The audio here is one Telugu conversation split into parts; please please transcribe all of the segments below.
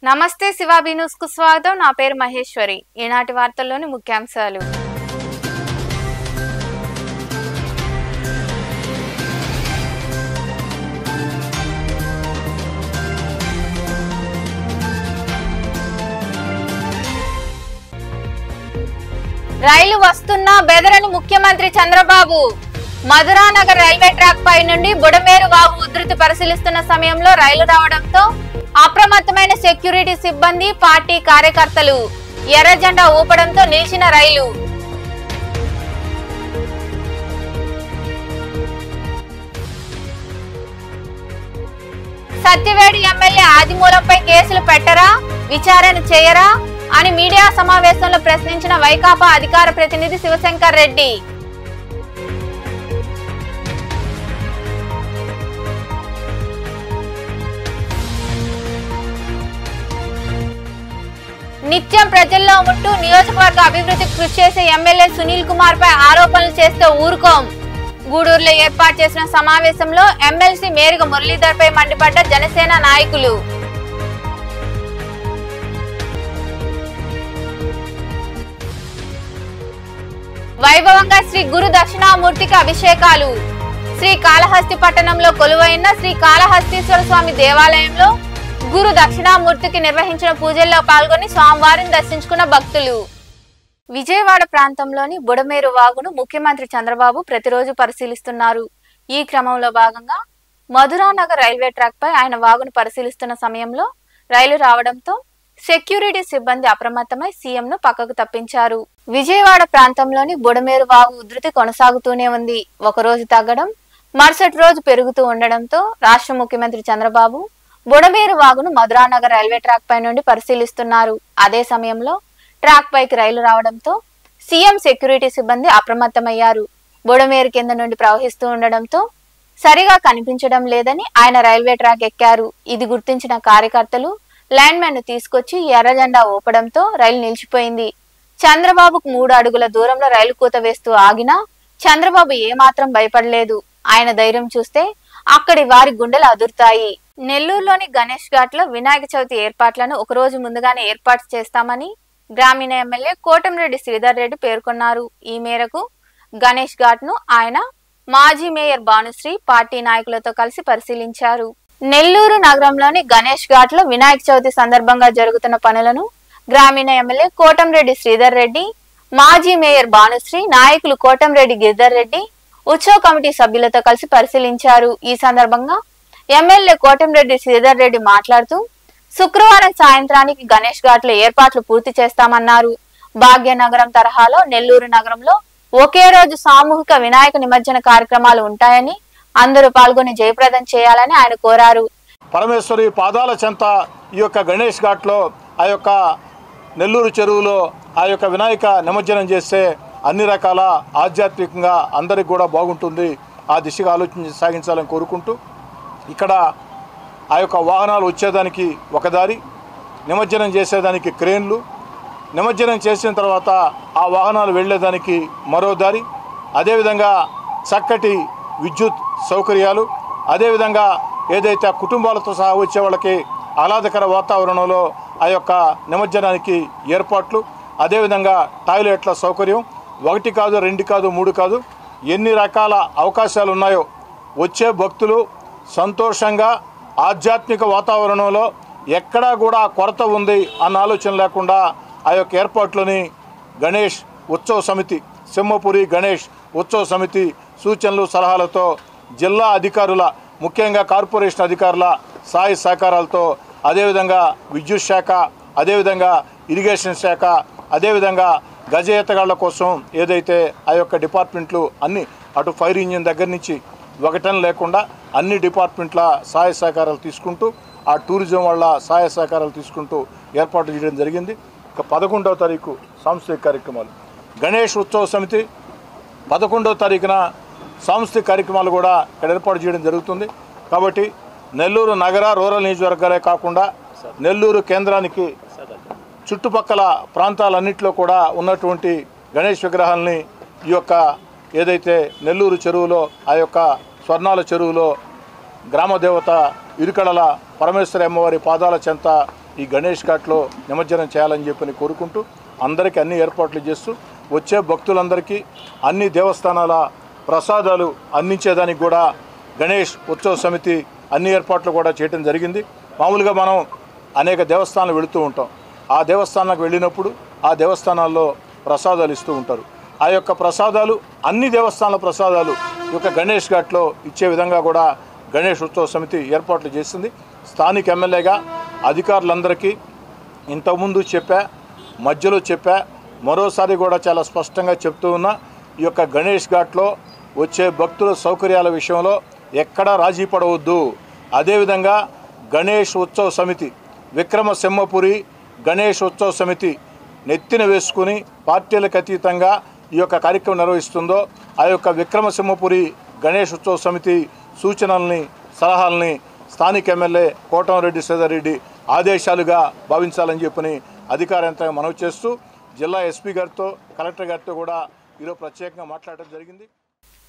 నమస్తే శివాబీ న్యూస్ కు స్వాగతం. నా పేరు మహేశ్వరి. ఈనాటి వార్తల్లోని ముఖ్యాంశాలు. రైలు వస్తున్నా బెదరని ముఖ్యమంత్రి చంద్రబాబు. మధురానగర్ రైల్వే ట్రాక్ పై నుండి బుడమేరు వాగు ఉధృతి పరిశీలిస్తున్న సమయంలో రైలు రావడంతో అప్రమత్తమైన సెక్యూరిటీ సిబ్బంది, పార్టీ కార్యకర్తలు ఎర్ర జెండా ఊపడంతో నిలిచిన రైలు. సత్యవేడి ఎమ్మెల్యే ఆదిమూలంపై కేసులు పెట్టరా, విచారణ చేయరా అని మీడియా సమావేశంలో ప్రశ్నించిన వైకాపా అధికార ప్రతినిధి శివశంకర్ రెడ్డి. నిత్యం ప్రజల్లో ఉంటూ నియోజకవర్గ అభివృద్ధికి కృషి చేసే ఎమ్మెల్యే సునీల్ కుమార్ పై ఆరోపణలు చేస్తూ ఊరుకోం. గూడూరులో ఏర్పాటు చేసిన సమావేశంలో ఎమ్మెల్సీ మేరుగ మురళీధర్ పై మండిపడ్డ జనసేన నాయకులు. వైభవంగా శ్రీ గురు దక్షిణామూర్తికి అభిషేకాలు. శ్రీ కాళహస్తి పట్టణంలో కొలువైన శ్రీ కాళహస్తీశ్వర స్వామి దేవాలయంలో గురు దక్షిణామూర్తికి నిర్వహించిన పూజల్లో పాల్గొని స్వామివారిని దర్శించుకున్న భక్తులు. విజయవాడ ప్రాంతంలోని బుడమేరు వాగును ముఖ్యమంత్రి చంద్రబాబు ప్రతిరోజు పరిశీలిస్తున్నారు. ఈ క్రమంలో భాగంగా మధురానగర్ రైల్వే ట్రాక్ పై ఆయన వాగును పరిశీలిస్తున్న సమయంలో రైలు రావడంతో సెక్యూరిటీ సిబ్బంది అప్రమత్తమై సీఎంను పక్కకు తప్పించారు. విజయవాడ ప్రాంతంలోని బుడమేరు వాగు ఉధృతి కొనసాగుతూనే ఉంది. ఒకరోజు తగ్గడం, మరుసటి రోజు పెరుగుతూ ఉండడంతో రాష్ట్ర ముఖ్యమంత్రి చంద్రబాబు బుడమేరు వాగును మధురానగర్ రైల్వే ట్రాక్ పై నుండి పరిశీలిస్తున్నారు. అదే సమయంలో ట్రాక్ పైకి రైలు రావడంతో సీఎం సెక్యూరిటీ సిబ్బంది అప్రమత్తమయ్యారు. బుడమేరు కింద నుండి ప్రవహిస్తూ ఉండడంతో సరిగా కనిపించడం లేదని ఆయన రైల్వే ట్రాక్ ఎక్కారు. ఇది గుర్తించిన కార్యకర్తలు లైన్ మ్యాన్ ను తీసుకొచ్చి ఎర్ర జెండా ఊపడంతో రైలు నిలిచిపోయింది. చంద్రబాబుకు 3 అడుగుల దూరంలో రైలు కూత వేస్తూ ఆగినా చంద్రబాబు ఏమాత్రం భయపడలేదు. ఆయన ధైర్యం చూస్తే అక్కడి వారి గుండెలు అదురుతాయి. నెల్లూరులోని గణేష్ ఘాట్ లో వినాయక చవితి ఏర్పాట్లను ఒకరోజు ముందుగానే ఏర్పాటు చేస్తామని గ్రామీణ ఎమ్మెల్యే కోటంరెడ్డి శ్రీధర్ రెడ్డి పేర్కొన్నారు. ఈ మేరకు గణేష్ ఘాట్ ను ఆయన మాజీ మేయర్ భానుశ్రీ, పార్టీ నాయకులతో కలిసి పరిశీలించారు. నెల్లూరు నగరంలోని గణేష్ ఘాట్ లో వినాయక చవితి సందర్భంగా జరుగుతున్న పనులను గ్రామీణ ఎమ్మెల్యే కోటంరెడ్డి శ్రీధర్ రెడ్డి, మాజీ మేయర్ భానుశ్రీ, నాయకులు కోటంరెడ్డి గిరిధర్ రెడ్డి, ఉత్సవ కమిటీ సభ్యులతో కలిసి పరిశీలించారు. ఈ సందర్భంగా ఎమ్మెల్యే కోటంరెడ్డి శ్రీధర్ రెడ్డి మాట్లాడుతూ శుక్రవారం సాయంత్రానికి గణేష్ ఘాట్ లో ఏర్పాట్లు పూర్తి చేస్తామన్నారు. భాగ్యనగరం తరహాలో నెల్లూరు నగరంలో ఒకే రోజు సామూహిక వినాయక నిమజ్జన కార్యక్రమాలు ఉంటాయని, అందరూ పాల్గొని జయప్రదం చేయాలని ఆయన కోరారు. పరమేశ్వరి పాదాల చెంత ఈ యొక్క గణేష్ ఘాట్ లో ఆ యొక్క నెల్లూరు చెరువులో ఆ యొక్క వినాయక నిమజ్జనం చేస్తే అన్ని రకాల ఆధ్యాత్మికంగా అందరికి కూడా బాగుంటుంది. ఆ దిశగా ఆలోచన సాగించాలని కోరుకుంటూ ఇక్కడ ఆ యొక్క వాహనాలు వచ్చేదానికి ఒక దారి, నిమజ్జనం చేసేదానికి క్రేన్లు, నిమజ్జనం చేసిన తర్వాత ఆ వాహనాలు వెళ్ళేదానికి మరో దారి, అదేవిధంగా చక్కటి విద్యుత్ సౌకర్యాలు, అదేవిధంగా ఏదైతే ఆ కుటుంబాలతో సహా వచ్చే వాళ్ళకి ఆహ్లాదకర వాతావరణంలో ఆ యొక్క నిమజ్జనానికి ఏర్పాట్లు, అదేవిధంగా టాయిలెట్ల సౌకర్యం 1 కాదు 2 కాదు 3 కాదు ఎన్ని రకాల అవకాశాలు ఉన్నాయో వచ్చే భక్తులు సంతోషంగా ఆధ్యాత్మిక వాతావరణంలో ఎక్కడా కూడా కొరత ఉంది అన్న ఆలోచన లేకుండా ఆ యొక్క ఏర్పాట్లని గణేష్ ఉత్సవ సమితి, సింహపురి గణేష్ ఉత్సవ సమితి సూచనలు సలహాలతో జిల్లా అధికారుల, ముఖ్యంగా కార్పొరేషన్ అధికారుల సహాయ సహకారాలతో, అదేవిధంగా విద్యుత్ శాఖ, అదేవిధంగా ఇరిగేషన్ శాఖ, అదేవిధంగా గజ ఈతగాళ్ల కోసం ఏదైతే ఆ యొక్క డిపార్ట్మెంట్లు అన్నీ, అటు ఫైర్ ఇంజిన్ దగ్గర నుంచి ఒకటని లేకుండా అన్ని డిపార్ట్మెంట్ల సహాయ సహకారాలు తీసుకుంటూ, ఆ టూరిజం వాళ్ళ సహాయ సహకారాలు తీసుకుంటూ ఏర్పాటు చేయడం జరిగింది. ఇక 11వ తారీఖు సాంస్కృతిక కార్యక్రమాలు, గణేష్ ఉత్సవ సమితి 11వ తారీఖున సాంస్కృతిక కార్యక్రమాలు కూడా ఇక్కడ ఏర్పాటు చేయడం జరుగుతుంది. కాబట్టి నెల్లూరు నగర రూరల్ నియోజకవర్గాలే కాకుండా నెల్లూరు కేంద్రానికి చుట్టుపక్కల ప్రాంతాలన్నింటిలో కూడా ఉన్నటువంటి గణేష్ విగ్రహాలని ఈ యొక్క ఏదైతే నెల్లూరు చెరువులో ఆ యొక్క స్వర్ణాల చెరువులో గ్రామదేవత ఇరుకడల పరమేశ్వరి అమ్మవారి పాదాల చెంత ఈ గణేష్ ఘాట్లో నిమజ్జనం చేయాలని చెప్పని కోరుకుంటూ అందరికీ అన్ని ఏర్పాట్లు చేస్తూ వచ్చే భక్తులందరికీ అన్ని దేవస్థానాల ప్రసాదాలు అందించేదానికి కూడా గణేష్ ఉత్సవ సమితి అన్ని ఏర్పాట్లు కూడా చేయడం జరిగింది. మామూలుగా మనం అనేక దేవస్థానాలు వెళుతూ ఉంటాం. ఆ దేవస్థానాలకు వెళ్ళినప్పుడు ఆ దేవస్థానాల్లో ప్రసాదాలు ఇస్తూ ఉంటారు. ఆ యొక్క ప్రసాదాలు అన్ని దేవస్థానాల ప్రసాదాలు ఈ యొక్క గణేష్ ఘాట్లో ఇచ్చే విధంగా కూడా గణేష్ ఉత్సవ సమితి ఏర్పాట్లు చేసింది. స్థానిక ఎమ్మెల్యేగా అధికారులందరికీ ఇంతకుముందు చెప్పా, మధ్యలో చెప్పా, మరోసారి కూడా చాలా స్పష్టంగా చెప్తూ ఉన్నా, ఈ యొక్క గణేష్ ఘాట్లో వచ్చే భక్తుల సౌకర్యాల విషయంలో ఎక్కడా రాజీ పడవద్దు. అదేవిధంగా గణేష్ ఉత్సవ సమితి విక్రమసింహపురి గణేష్ ఉత్సవ సమితి నెత్తిన వేసుకుని పార్టీలకు అతీతంగా ఈ యొక్క కార్యక్రమం నిర్వహిస్తుందో ఆ యొక్క విక్రమసింహపురి గణేష్ ఉత్సవ సమితి సూచనల్ని సలహాలని స్థానిక ఎమ్మెల్యే కోటంరెడ్డి శ్రీధర్రెడ్డి ఆదేశాలుగా భావించాలని చెప్పని అధికార యంత్రాంగం మనవి చేస్తూ జిల్లా ఎస్పీ గారితో కలెక్టర్ గారితో కూడా ఈరోజు ప్రత్యేకంగా మాట్లాడడం జరిగింది.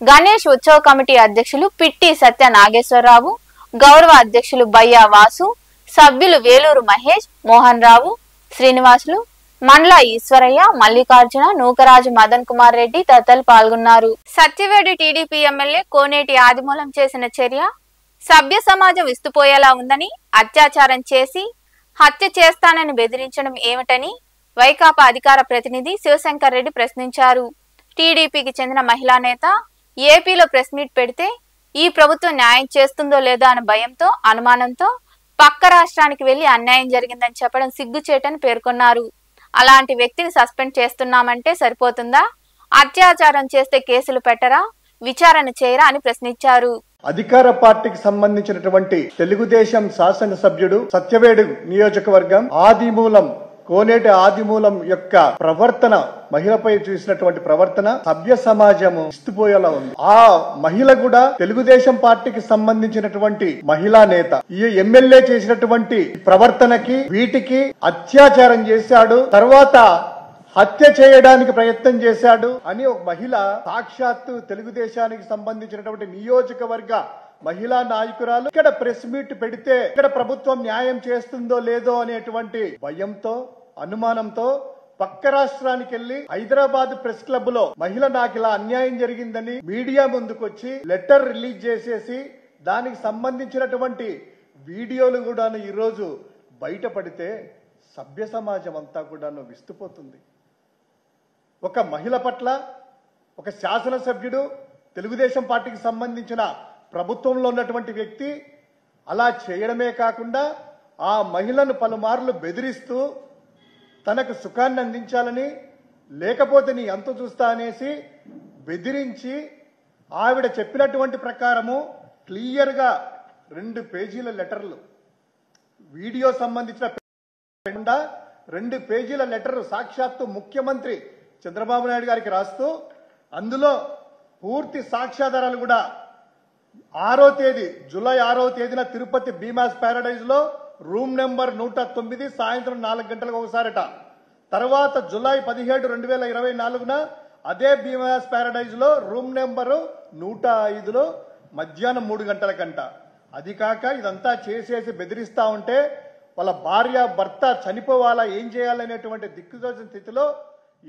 గణేష్ ఉత్సవ కమిటీ అధ్యక్షులు పిట్టి సత్య నాగేశ్వరరావు, గౌరవ అధ్యక్షులు బయ్యా వాసు, సభ్యులు వేలూరు మహేష్, మోహన్ రావు, శ్రీనివాసులు, మండల ఈశ్వరయ్య, మల్లికార్జున, నూకరాజు మదన్ కుమార్ రెడ్డి తదితరులు పాల్గొన్నారు. సత్యవేడి టీడీపీ ఎమ్మెల్యే కోనేటి ఆదిమూలం చేసిన చర్య సభ్య సమాజం విస్తుపోయేలా ఉందని, అత్యాచారం చేసి హత్య చేస్తానని బెదిరించడం ఏమిటని వైకాపా అధికార ప్రతినిధి శివశంకర్ రెడ్డి ప్రశ్నించారు. టీడీపీకి చెందిన మహిళా నేత ఏపీలో ప్రెస్ మీట్ పెడితే ఈ ప్రభుత్వం న్యాయం చేస్తుందో లేదో అనే భయంతో, అనుమానంతో పక్క రాష్ట్రానికి వెళ్లి అన్యాయం జరిగిందని చెప్పడం సిగ్గుచేటని పేర్కొన్నారు. అలాంటి వ్యక్తిని సస్పెండ్ చేస్తున్నామంటే సరిపోతుందా? అత్యాచారం చేస్తే కేసులు పెట్టరా, విచారణ చేయరా అని ప్రశ్నించారు. అధికార పార్టీకి సంబంధించినటువంటి తెలుగుదేశం శాసనసభ్యుడు సత్యవేడు నియోజకవర్గం ఆదిమూలం కోనేటి ఆదిమూలం యొక్క ప్రవర్తన, మహిళపై చూసినటువంటి ప్రవర్తన సభ్య సమాజము ఇస్తుపోయేలా ఉంది. ఆ మహిళ కూడా తెలుగుదేశం పార్టీకి సంబంధించినటువంటి మహిళా నేత. ఈ ఎమ్మెల్యే చేసినటువంటి ప్రవర్తనకి వీటికి అత్యాచారం చేశాడు, తర్వాత హత్య చేయడానికి ప్రయత్నం చేశాడు అని ఒక మహిళ సాక్షాత్తు తెలుగుదేశానికి సంబంధించినటువంటి నియోజకవర్గ మహిళా నాయకురాలు ఇక్కడ ప్రెస్ మీట్ పెడితే ఇక్కడ ప్రభుత్వం న్యాయం చేస్తుందో లేదో అనేటువంటి భయంతో, అనుమానంతో పక్క రాష్ట్రానికి వెళ్లి హైదరాబాద్ ప్రెస్ క్లబ్ లో మహిళ నాకు ఇలా అన్యాయం జరిగిందని మీడియా ముందుకొచ్చి లెటర్ రిలీజ్ చేసేసి దానికి సంబంధించినటువంటి వీడియోలు కూడా ఈ రోజు బయటపడితే సభ్య సమాజం అంతా కూడా విస్తుపోతుంది. ఒక మహిళ పట్ల ఒక శాసనసభ్యుడు, తెలుగుదేశం పార్టీకి సంబంధించిన ప్రభుత్వంలో ఉన్నటువంటి వ్యక్తి అలా చేయడమే కాకుండా ఆ మహిళను పలుమార్లు బెదిరిస్తూ తనకు సుఖాన్ని అందించాలని, లేకపోతే నీ అంత చూస్తా అనేసి బెదిరించి ఆవిడ చెప్పినటువంటి ప్రకారము క్లియర్గా 2 పేజీల లెటర్లు, వీడియో సంబంధించిన 2 పేజీల లెటర్ సాక్షాత్తు ముఖ్యమంత్రి చంద్రబాబు నాయుడు గారికి రాస్తూ అందులో పూర్తి సాక్ష్యాధారాలు కూడా 6వ తేదీ జూలై 6వ తేదీన తిరుపతి భీమాస్ ప్యారడైజ్ లో రూమ్ నెంబర్ 109 సాయంత్రం 4 గంటలకు ఒకసారట. తర్వాత జూలై 17, 2024న అదే భీమాస్ ప్యారడైజ్ లో రూమ్ నెంబరు 105లో మధ్యాహ్నం 3 గంటలకంట. అది కాక ఇదంతా చేసేసి బెదిరిస్తా ఉంటే వాళ్ళ భార్య భర్త చనిపోవాలా, ఏం చేయాలనేటువంటి దిక్కుదోచిన స్థితిలో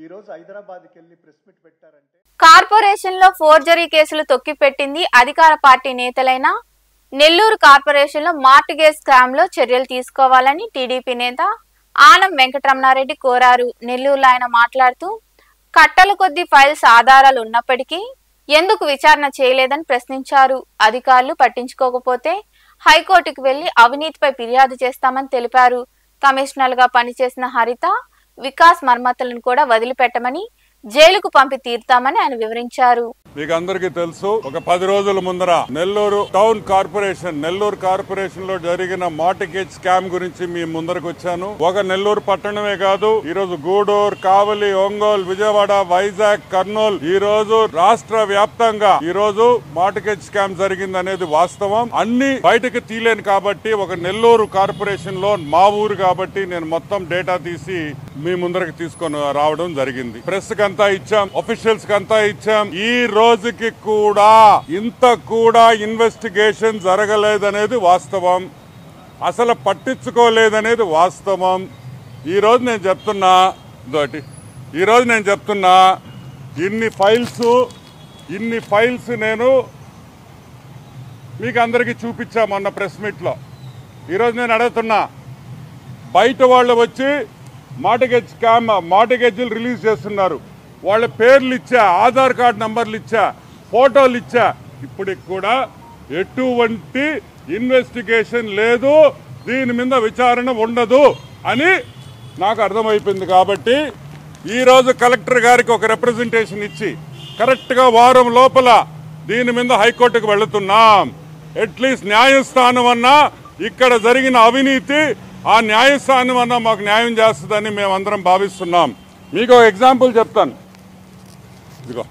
ఈ రోజు హైదరాబాద్కి వెళ్లి ప్రెస్ మీట్ పెట్టారంటే కార్పొరేషన్ లో ఫోర్జరీ కేసులు తొక్కిపెట్టింది అధికార పార్టీ నేతలైన నెల్లూరు కార్పొరేషన్ లో మార్టిగేజ్ స్కామ్ లో చర్యలు తీసుకోవాలని టీడీపీ నేత ఆనం వెంకటరమణారెడ్డి కోరారు. నెల్లూరులో ఆయన మాట్లాడుతూ కట్టల కొద్ది ఫైల్స్ ఆధారాలు ఉన్నప్పటికీ ఎందుకు విచారణ చేయలేదని ప్రశ్నించారు. అధికారులు పట్టించుకోకపోతే హైకోర్టుకు వెళ్లి అవినీతిపై ఫిర్యాదు చేస్తామని తెలిపారు. కమిషనర్ గా పనిచేసిన హరిత, వికాస్ మర్మతులను కూడా వదిలిపెట్టమని, జైలుకు పంపి తీర్తామని ఆయన వివరించారు. మీకు అందరికీ తెలుసు, ఒక 10 రోజుల ముందర నెల్లూరు కార్పొరేషన్ లో జరిగిన మార్టిగేజ్ స్కామ్ గురించి మీ ముందరకు వచ్చాను. ఒక నెల్లూరు పట్టణమే కాదు, ఈ రోజు గూడూరు, కావలి, ఒంగోలు, విజయవాడ, వైజాగ్, కర్నూలు, ఈ రోజు రాష్ట్ర వ్యాప్తంగా ఈ రోజు మార్టిగేజ్ స్కామ్ జరిగింది అనేది వాస్తవం. అన్ని బయటకు తీలేను కాబట్టి ఒక నెల్లూరు కార్పొరేషన్ లో మా ఊరు కాబట్టి నేను మొత్తం డేటా తీసి మీ ముందరకు తీసుకొని రావడం జరిగింది. ప్రెస్ కంతా ఇచ్చాం, అఫీషియల్స్ కంతా ఇచ్చాం. ఈ రోజుకి కూడా ఇంత కూడా ఇన్వెస్టిగేషన్ జరగలేదనేది వాస్తవం. అసలు పట్టించుకోలేదనేది వాస్తవం. ఈరోజు నేను చెప్తున్నా ఇన్ని ఫైల్స్ నేను మీకు అందరికీ చూపించా మొన్న ప్రెస్ మీట్లో. ఈరోజు నేను అడుగుతున్నా, బయట వాళ్ళు వచ్చి మార్టిగేజ్లు రిలీజ్ చేస్తున్నారు. వాళ్ళ పేర్లు ఇచ్చా, ఆధార్ కార్డు నంబర్లు ఇచ్చా, ఫోటోలు ఇచ్చా. ఇప్పటికి కూడా ఎటువంటి ఇన్వెస్టిగేషన్ లేదు, దీని మీద విచారణ ఉండదు అని నాకు అర్థమైపోయింది. కాబట్టి ఈరోజు కలెక్టర్ గారికి ఒక రిప్రజెంటేషన్ ఇచ్చి కరెక్ట్గా వారం లోపల దీని మీద హైకోర్టుకు వెళుతున్నాం. అట్లీస్ట్ న్యాయస్థానం అన్నా ఇక్కడ జరిగిన అవినీతి ఆ న్యాయస్థానం అన్నా మాకు న్యాయం చేస్తుందని మేమందరం భావిస్తున్నాం. మీకు ఒక ఎగ్జాంపుల్ చెప్తాను. ఇదిగో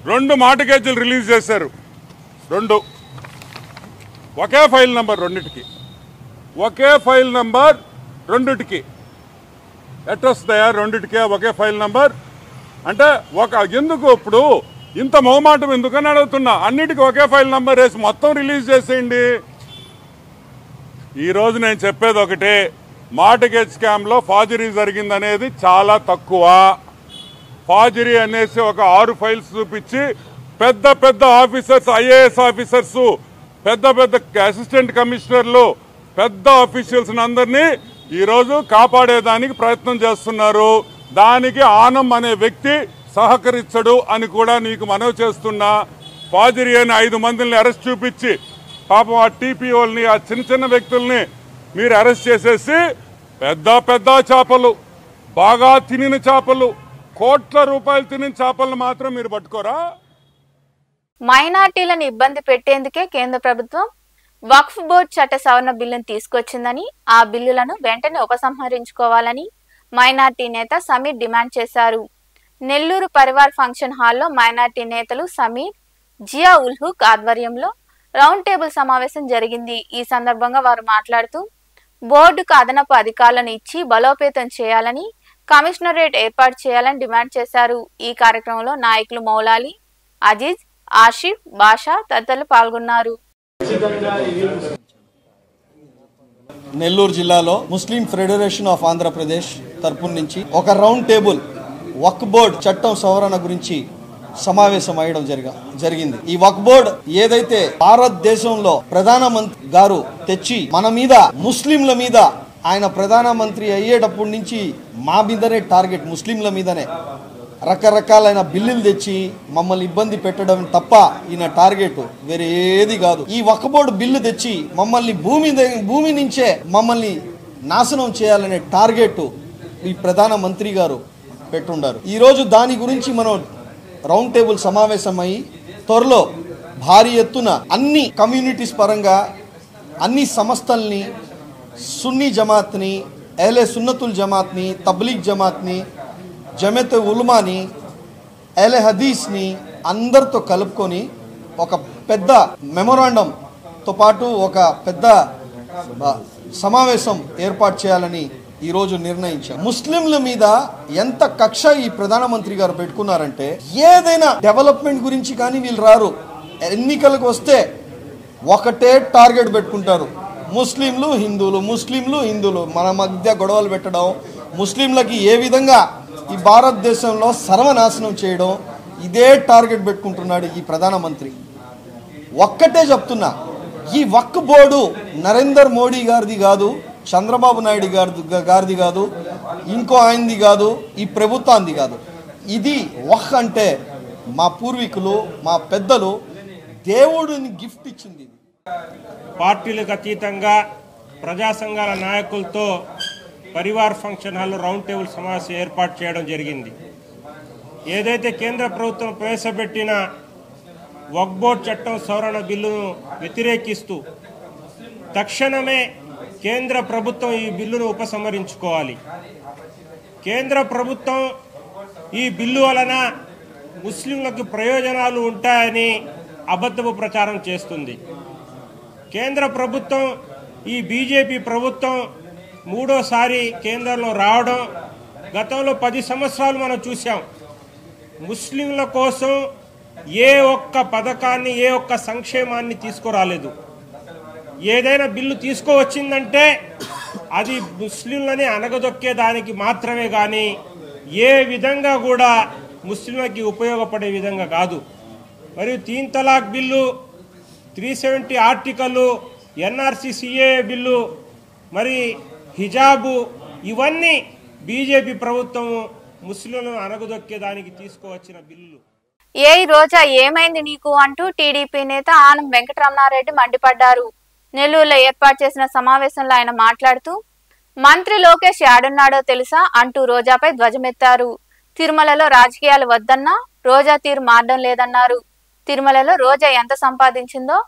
2 మార్టిగేజ్లు రిలీజ్ చేశారు. 2 ఒకే ఫైల్ నంబర్, ఒకే ఫైల్ నంబర్ రెండిటికి. ఎట్లొస్తాయా రెండిటికే ఒకే ఫైల్ నంబర్ అంటే? ఎందుకు ఇప్పుడు ఇంత మొహమాటం ఎందుకని అడుగుతున్నా. అన్నిటికీ ఒకే ఫైల్ నంబర్ వేసి మొత్తం రిలీజ్ చేసేయండి. ఈరోజు నేను చెప్పేది ఒకటే, మార్టిగేజ్ స్కామ్లో ఫార్జరీ జరిగిందనేది చాలా తక్కువ. ఫార్జరీ అనేసి ఒక 6 ఫైల్స్ చూపించి పెద్ద ఆఫీసర్స్, ఐఏఎస్ ఆఫీసర్స్, పెద్ద అసిస్టెంట్ కమిషనర్లు, పెద్ద ఆఫీషియల్స్ అందరినీ ఈరోజు కాపాడేదానికి ప్రయత్నం చేస్తున్నారు. దానికి ఆనం అనే వ్యక్తి సహకరించడు అని కూడా నీకు మనవి చేస్తున్నా. ఫార్జరీ అని 5 మందిని అరెస్ట్ చూపించి పాపం ఆ టీపీఓల్ని, ఆ చిన్న వ్యక్తుల్ని మీరు అరెస్ట్ చేసేసి పెద్ద చేపలు, బాగా తినిన చేపలు, కోట్ల రూపాయలు తినిన చేపలను మాత్రం మీరు పట్టుకోరా? మైనార్టీలను ఇబ్బంది పెట్టేందుకే కేంద్ర ప్రభుత్వం వక్ఫ్ బోర్డు చట్ట సవరణ బిల్లును తీసుకొచ్చిందని, ఆ బిల్లులను వెంటనే ఉపసంహరించుకోవాలని మైనార్టీ నేత సమీర్ డిమాండ్ చేశారు. నెల్లూరు పరివార్ ఫంక్షన్ హాల్లో మైనార్టీ నేతలు సమీర్, జియా ఉల్ హుక్ ఆధ్వర్యంలో రౌండ్ టేబుల్ సమావేశం జరిగింది. ఈ సందర్భంగా వారు మాట్లాడుతూ బోర్డుకు అదనపు అధికారులను ఇచ్చి బలోపేతం చేయాలని, కమిషనరేట్ ఏర్పాటు చేయాలని డిమాండ్ చేశారు. ఈ కార్యక్రమంలో నాయకులు మౌలాలి, అజీజ్, ఆషిఫ్, బాషా తదితరులు పాల్గొన్నారు. నెల్లూరు జిల్లాలో ముస్లిం ఫెడరేషన్ ఆఫ్ ఆంధ్రప్రదేశ్ తరపు నుంచి ఒక రౌండ్ టేబుల్ వక్ఫ్ బోర్డ్ చట్టం సవరణ గురించి సమావేశం అయ్యడం జరిగింది. ఈ వక్ఫ్ బోర్డ్ ఏదైతే భారతదేశంలో ప్రధానమంత్రి గారు తెచ్చి మన మీద, ముస్లింల మీద, ఆయన ప్రధానమంత్రి అయ్యేటప్పటి నుంచి మా మీదనే టార్గెట్, ముస్లింల మీదనే రకరకాలైన బిల్లులు తెచ్చి మమ్మల్ని ఇబ్బంది పెట్టడం తప్ప ఈయన టార్గెట్ వేరే ఏది కాదు. ఈ వక్ఫ్ బోర్డు బిల్లు తెచ్చి మమ్మల్ని భూమి నుంచే మమ్మల్ని నాశనం చేయాలనే టార్గెట్ ఈ ప్రధానమంత్రి గారు పెట్టుండారు. ఈరోజు దాని గురించి మనం రౌండ్ టేబుల్ సమావేశమై త్వరలో భారీ ఎత్తున అన్ని కమ్యూనిటీస్ పరంగా అన్ని సంస్థల్ని, సున్నీ జమాత్ని, అహ్లే సున్నతుల్ జమాత్ని, తబ్లీగ్ జమాత్ని, జమాత్ ఉలమాని, అహ్లే హదీస్ని అందరితో కలుపుకొని ఒక పెద్ద మెమొరాండంతో పాటు ఒక పెద్ద సమావేశం ఏర్పాటు చేయాలని ఈరోజు నిర్ణయించాం. ముస్లింల మీద ఎంత కక్ష ఈ ప్రధానమంత్రి గారు పెట్టుకున్నారంటే, ఏదైనా డెవలప్మెంట్ గురించి కానీ వీళ్ళు రారు. ఎన్నికలకు వస్తే ఒకటే టార్గెట్ పెట్టుకుంటారు, ముస్లింలు హిందువులు, మన మధ్య గొడవలు పెట్టడం, ముస్లింలకి ఏ విధంగా ఈ భారతదేశంలో సర్వనాశనం చేయడం, ఇదే టార్గెట్ పెట్టుకుంటున్నాడు ఈ ప్రధానమంత్రి. ఒక్కటే చెప్తున్నా, ఈ వక్ఫ్ బోర్డు నరేంద్ర మోడీ గారిది కాదు, చంద్రబాబు నాయుడు గారిది కాదు, ఇంకో ఆయనది కాదు, ఈ ప్రభుత్వానికి కాదు. ఇది వక్ఫ్ అంటే మా పూర్వీకులు, మా పెద్దలు దేవుడిని గిఫ్ట్ ఇచ్చింది. పార్టీలకు అతీతంగా ప్రజా సంఘాల నాయకులతో పరివార్ ఫంక్షన్ హాల్లో రౌండ్ టేబుల్ సమావేశం ఏర్పాటు చేయడం జరిగింది. ఏదైతే కేంద్ర ప్రభుత్వం ప్రవేశపెట్టిన వక్ఫ్ బోర్డు చట్టం సవరణ బిల్లును వ్యతిరేకిస్తూ తక్షణమే కేంద్ర ప్రభుత్వం ఈ బిల్లును ఉపసంహరించుకోవాలి. కేంద్ర ప్రభుత్వం ఈ బిల్లు వలన ముస్లింలకు ప్రయోజనాలు ఉంటాయని అబద్ధపు ప్రచారం చేస్తుంది. కేంద్ర ప్రభుత్వం, ఈ బీజేపీ ప్రభుత్వం మూడోసారి కేంద్రంలో రావడం గతంలో 10 సంవత్సరాలు మనం చూసాం. ముస్లింల కోసం ఏ ఒక్క పథకాన్ని, ఏ ఒక్క సంక్షేమాన్ని తీసుకురాలేదు. ఏదైనా బిల్లు తీసుకువచ్చిందంటే అది ముస్లింలని అణగదొక్కేదానికి మాత్రమే కానీ ఏ విధంగా కూడా ముస్లింలకి ఉపయోగపడే విధంగా కాదు. మరియు 3 తలాక్ bill, 370 article, NRC CAA bill, మరి హిజాబు, ఇవన్నీ బీజేపీ ప్రభుత్వము ముస్లింలను అణగదొక్కేదానికి తీసుకువచ్చిన బిల్లులు. రోజా ఏమైంది నీకు అంటూ టీడీపీ నేత ఆనం వెంకటరమణారెడ్డి మండిపడ్డారు. నెల్లూరులో ఏర్పాటు చేసిన సమావేశంలో ఆయన మాట్లాడుతూ మంత్రి లోకేష్ యాడున్నాడో తెలుసా అంటూ రోజాపై ధ్వజమెత్తారు. తిరుమలలో రాజకీయాలు వద్దన్నా రోజా తీరు మారడం లేదన్నారు. తిరుమలలో రోజా ఎంత సంపాదించిందో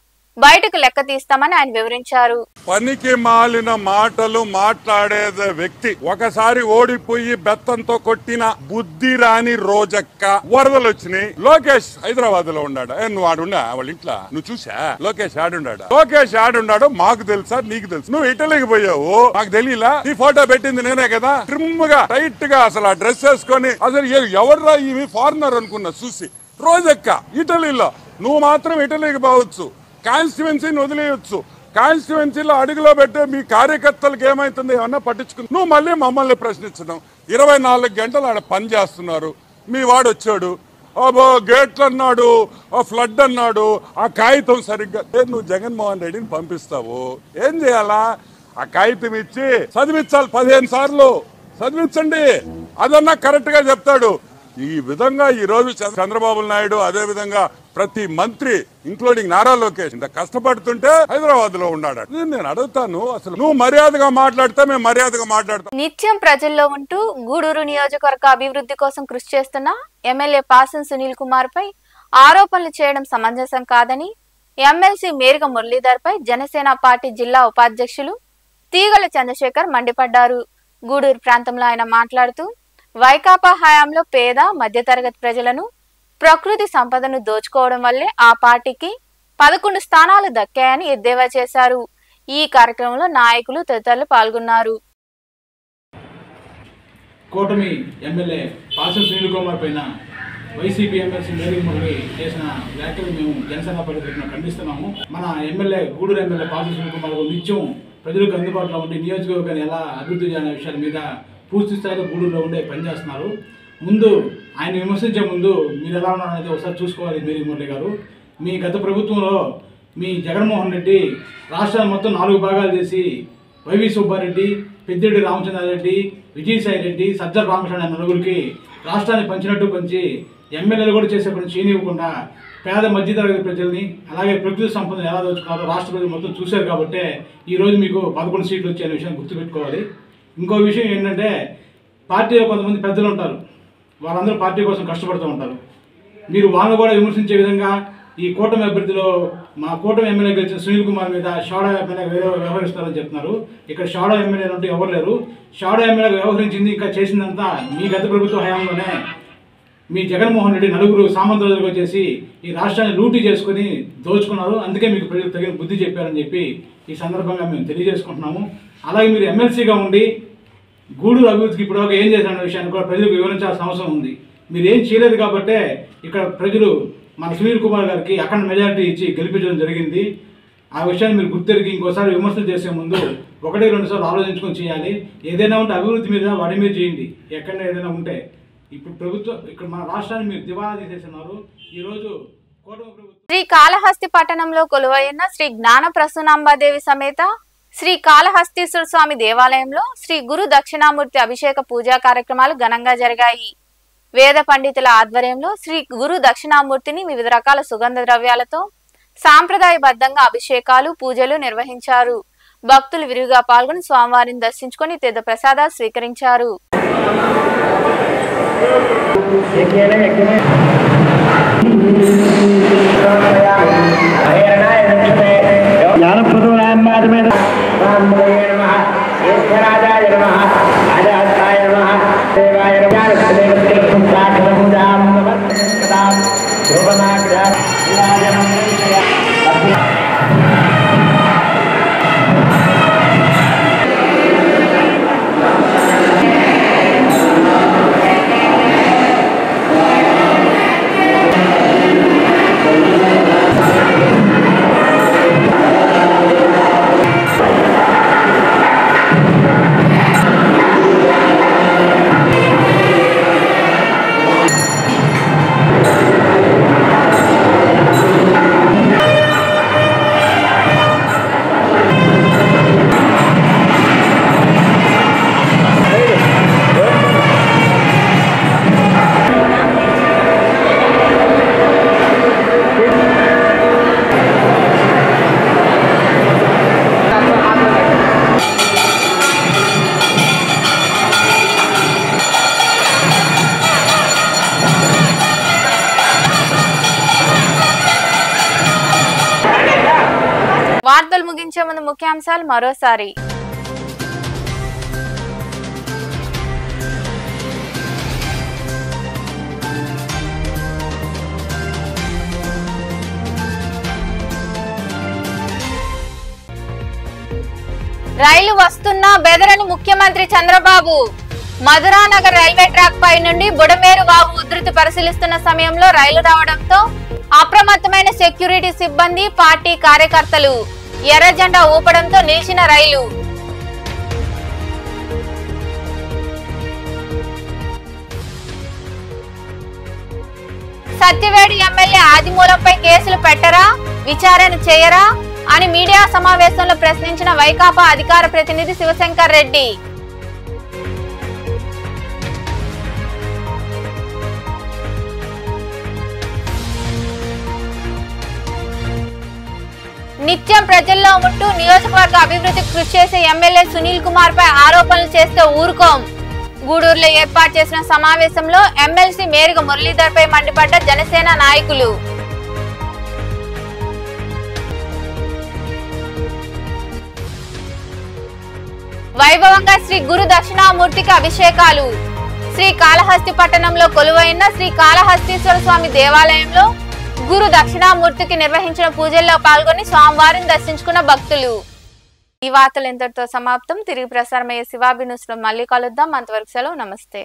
బయటకు లెక్క తీస్తామని ఆయన వివరించారు. పనికి మాలిన మాటలు మాట్లాడేదే వ్యక్తి ఒకసారి ఓడిపోయి బెత్తంతో కొట్టిన బుద్ధి రాని రోజక్క. వరదలు వచ్చినాయి, లోకేష్ హైదరాబాద్ లో ఉన్నాడా? నువ్వు ఆడున్నా వాళ్ళ ఇంట్లో నువ్వు చూసా? లోకేష్ ఆడున్నాడా? లోకేష్ ఆడున్నాడు మాకు తెలుసా? నీకు తెలుసు. నువ్వు ఇటలీకి పోయావు, మాకు తెలియలా? ఈ ఫోటో పెట్టింది నేనే కదా. ట్రిమ్ గా టైట్ గా అసలు ఆ డ్రెస్ వేసుకొని అసలు ఎవర్రా ఇవి ఫారినర్ అనుకున్నా చూసి. రోజక్క ఇటలీలో, నువ్వు మాత్రం ఇటలీకి పోవచ్చు, కాన్స్టిట్యువెన్సీని వదిలేయచ్చు. కాన్స్టిట్యువెన్సీలో అడుగులో పెట్టే మీ కార్యకర్తలకు ఏమైతుంది ఏమన్నా పట్టించుకుని నువ్వు మళ్ళీ మమ్మల్ని ప్రశ్నించడం. 24 గంటలు ఆడ పని చేస్తున్నారు. మీ వాడు వచ్చాడు, గేట్లు అన్నాడు, ఫ్లడ్ అన్నాడు, ఆ కాగితం సరిగ్గా నువ్వు జగన్మోహన్ రెడ్డిని పంపిస్తావు. ఏం చేయాలా? ఆ కాగితం ఇచ్చి చదివించాలి, 15 సార్లు చదివించండి, అదన్నా కరెక్ట్ గా చెప్తాడు. ఈ విధంగా ఈ రోజు చంద్రబాబు నాయుడు, అదే విధంగా ప్రతి మంత్రి ఇంక్లూడింగ్ నారా లోకేష్ ఇంత కష్టపడుతుంటే హైదరాబాద్ లో ఉన్నాడు. నేను అడుగుతాను, అసలు నువ్వు మర్యాదగా మాట్లాడితే మేము మర్యాదగా మాట్లాడతాం. నిత్యం ప్రజల్లో ఉంటూ గూడూరు నియోజకవర్గ అభివృద్ధి కోసం కృషి చేస్తున్న ఎమ్మెల్యే పాసం సునీల్ కుమార్ పై ఆరోపణలు చేయడం సమంజసం కాదని ఎమ్మెల్సీ మేరిక మురళీధర్ పై జనసేన పార్టీ జిల్లా ఉపాధ్యక్షులు తీగల చంద్రశేఖర్ మండిపడ్డారు. గూడూరు ప్రాంతంలో ఆయన మాట్లాడుతూ వైకాపా హయాంలో పేద మధ్యతరగతి ప్రజలను ప్రకృతి సంపదను దోచుకోవడం వల్లే ఆ పార్టీకి 11 స్థానాలు దక్కాయని ఎద్దేవా చేశారు. ఈ కార్యక్రమంలో నాయకులు తదితరులు పాల్గొన్నారు. కూటమి ఎమ్మెల్యే పాసం సునీల్ కుమార్ పైన వైసీపీ ఎమ్మెల్సీ మేరీ మురళి చేసిన వ్యాఖ్యలు మేము జనసేన పార్టీ ఖండిస్తున్నాము. మన ఎమ్మెల్యే గూడూరు ఎమ్మెల్యే పాసం సునీల్ కుమార్ నిత్యం ప్రజలకు అందుబాటులో ఉండి నియోజకవర్గాన్ని ఎలా అభివృద్ధి చేయాలనే విషయాల మీద పూర్తి స్థాయిలో గూడూరులో ఉండే పనిచేస్తున్నారు. ముందు ఆయన విమర్శించే ముందు మీరు ఎలా ఉన్నారనేది ఒకసారి చూసుకోవాలి. మేరీ మురళి గారు, మీ గత ప్రభుత్వంలో మీ జగన్మోహన్ రెడ్డి రాష్ట్రాన్ని మొత్తం 4 భాగాలు చేసి వైవి సుబ్బారెడ్డి, పెద్దిరెడ్డి రామచంద్రారెడ్డి, విజయసాయి రెడ్డి, సజ్జల రామకృష్ణ నలుగురికి రాష్ట్రాన్ని పంచినట్టు పంచి ఎమ్మెల్యేలు కూడా చేసే పని చేయనివ్వకుండా పేద మధ్యతరగతి ప్రజల్ని అలాగే ప్రకృతి సంపదను ఎలా దోచుకున్నారో రాష్ట్ర ప్రజలు మొత్తం చూశారు. కాబట్టి ఈరోజు మీకు 11 సీట్లు వచ్చే విషయాన్ని గుర్తుపెట్టుకోవాలి. ఇంకో విషయం ఏంటంటే, పార్టీలో కొంతమంది పెద్దలు ఉంటారు, వాళ్ళందరూ పార్టీ కోసం కష్టపడుతూ ఉంటారు. మీరు వాళ్ళని కూడా విమర్శించే విధంగా ఈ కూటమి అభ్యర్థిలో మా కూటమి ఎమ్మెల్యే గెలిచిన సునీల్ కుమార్ మీద షాడో ఎమ్మెల్యే వ్యవహరిస్తారని చెప్తున్నారు. ఇక్కడ షాడో ఎమ్మెల్యేలు అంటూ ఎవరు లేరు. షాడో ఎమ్మెల్యే వ్యవహరించింది ఇంకా చేసిందంతా మీ గత ప్రభుత్వ హయాంలోనే మీ జగన్మోహన్ రెడ్డి 4 సామంతులుగా చేసి ఈ రాష్ట్రాన్ని లూటీ చేసుకుని దోచుకున్నారు. అందుకే మీకు ప్రజలు తగిన బుద్ధి చెప్పారని చెప్పి ఈ సందర్భంగా మేము తెలియజేసుకుంటున్నాము. అలాగే మీరు ఎమ్మెల్సీగా ఉండి గూడూరు అభివృద్ధికి ఇప్పటివరకు ఏం చేశారన్న విషయాన్ని కూడా ప్రజలకు వివరించాల్సిన అవసరం ఉంది. మీరు ఏం చేయలేదు కాబట్టే ఇక్కడ ప్రజలు మన సునీల్ కుమార్ గారికి అఖండ మెజారిటీ ఇచ్చి గెలిపించడం జరిగింది. ఆ విషయాన్ని మీరు గుర్తెరిగి ఇంకోసారి విమర్శలు చేసే ముందు 1-2 సార్లు ఆలోచించుకొని చేయాలి. ఏదైనా ఉంటే అభివృద్ధి మీద వాటి మీద చేయండి. ఎక్కడ ఏదైనా ఉంటే ఇప్పుడు ప్రభుత్వం ఇక్కడ మన రాష్ట్రాన్ని మీరు దివాలా తీసేస్తున్నారు. ఈరోజు శ్రీ కాళహస్తి పట్టణంలో కొలువైన శ్రీ జ్ఞాన ప్రసూనాంబాదేవి సమేత శ్రీ కాళహస్తీశ్వర స్వామి దేవాలయంలో శ్రీ గురు దక్షిణామూర్తి అభిషేక పూజా కార్యక్రమాలు ఘనంగా జరిగాయి. వేద పండితుల ఆధ్వర్యంలో శ్రీ గురు దక్షిణామూర్తిని వివిధ రకాల సుగంధ ద్రవ్యాలతో సాంప్రదాయబద్ధంగా అభిషేకాలు పూజలు నిర్వహించారు. భక్తులు విరివిగా పాల్గొని స్వామివారిని దర్శించుకొని తీర్థ ప్రసాదాలు స్వీకరించారు. ముఖ్యాంశాలు మరోసారి. రైలు వస్తున్నా బెదరని ముఖ్యమంత్రి చంద్రబాబు. మధురానగర్ రైల్వే ట్రాక్ పై నుండి బుడమేరు వాగు ఉధృతి పరిశీలిస్తున్న సమయంలో రైలు రావడంతో అప్రమత్తమైన సెక్యూరిటీ సిబ్బంది, పార్టీ కార్యకర్తలు ఎర్ర జెండా ఊపడంతో నిలిచిన రైలు. సత్యవేడు ఎమ్మెల్యే ఆదిమూలంపై కేసులు పెట్టరా, విచారణ చేయరా అని మీడియా సమావేశంలో ప్రశ్నించిన వైకాపా అధికార ప్రతినిధి శివశంకర్ రెడ్డి. నిత్యం ప్రజల్లో ఉంటూ నియోజకవర్గ అభివృద్ధికి కృషి చేసే ఎమ్మెల్యే సునీల్ కుమార్ పై ఆరోపణలు చేస్తే ఊరుకోం. గూడూరులో ఏర్పాటు చేసిన సమావేశంలో ఎమ్మెల్సీ మేరుగ మురళీధర్ పై మండిపడ్డ జనసేన నాయకులు. వైభవంగా శ్రీ గురు దక్షిణామూర్తికి అభిషేకాలు. శ్రీ కాళహస్తి పట్టణంలో కొలువైన శ్రీ కాళహస్తీశ్వర స్వామి దేవాలయంలో గురు దక్షిణామూర్తికి నిర్వహించిన పూజల్లో పాల్గొని స్వామివారిని దర్శించుకున్న భక్తులు. ఈ వార్తలు ఇంతటితో సమాప్తం. తిరిగి ప్రసారమయ్యే శివాబి న్యూస్ లో మళ్ళీ కలుద్దాం. అంతవరకు సెలవు. నమస్తే.